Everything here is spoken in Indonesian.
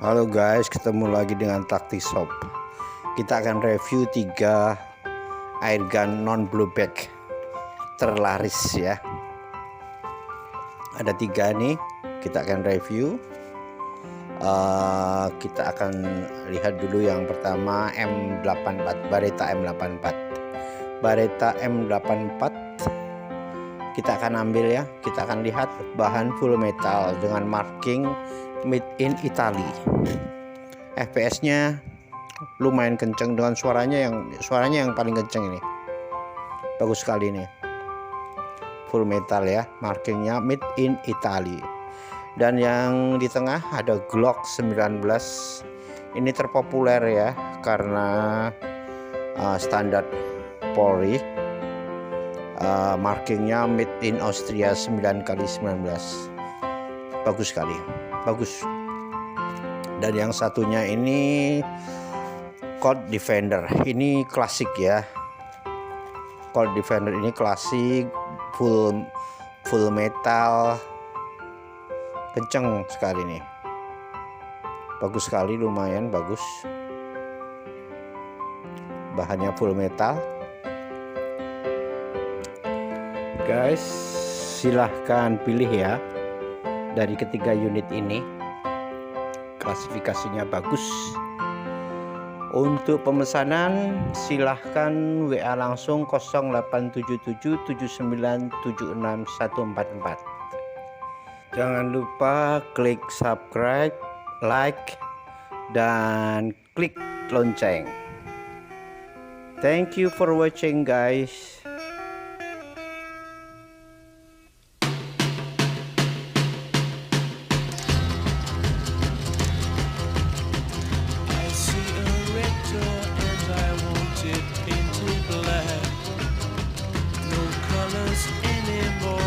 Halo guys, ketemu lagi dengan Taktik Shop. Kita akan review 3 airgun non blueback terlaris ya. Ada 3 nih, kita akan review. Kita akan lihat dulu yang pertama M84, Beretta M84. Beretta M84 kita akan ambil ya. Kita akan lihat bahan full metal dengan marking made in Italy. FPS-nya lumayan kenceng dengan suaranya yang paling kenceng ini. Bagus sekali nih. Full metal ya, markingnya made in Italy. Dan yang di tengah ada Glock 19. Ini terpopuler ya karena standar Polri. Markingnya made in Austria 9x19. Bagus sekali, bagus. Dan yang satunya ini Colt Defender, ini klasik ya. Colt Defender ini klasik, full metal, kenceng sekali nih. Bagus sekali, lumayan bagus. Bahannya full metal. Guys, silahkan pilih ya dari ketiga unit ini. Klasifikasinya bagus. Untuk pemesanan silahkan WA langsung 087779764144. Jangan lupa klik subscribe, like, dan klik lonceng. Thank you for watching guys. Into black, no colors anymore.